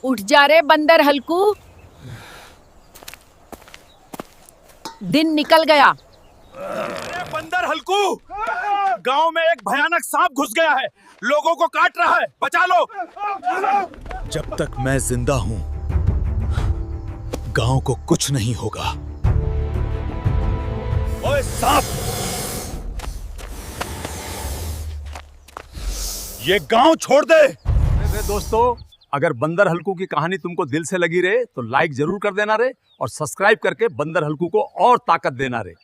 उठ जा रे बंदर हल्कू। दिन निकल गया। अरे बंदर हल्कू, गांव में एक भयानक सांप घुस गया है, लोगों को काट रहा है, बचा लो। जब तक मैं जिंदा हूं गांव को कुछ नहीं होगा। ओए सांप, ये गांव छोड़ दे। दोस्तों, अगर बंदर हल्कू की कहानी तुमको दिल से लगी रहे तो लाइक जरूर कर देना रे, और सब्सक्राइब करके बंदर हल्कू को और ताकत देना रे।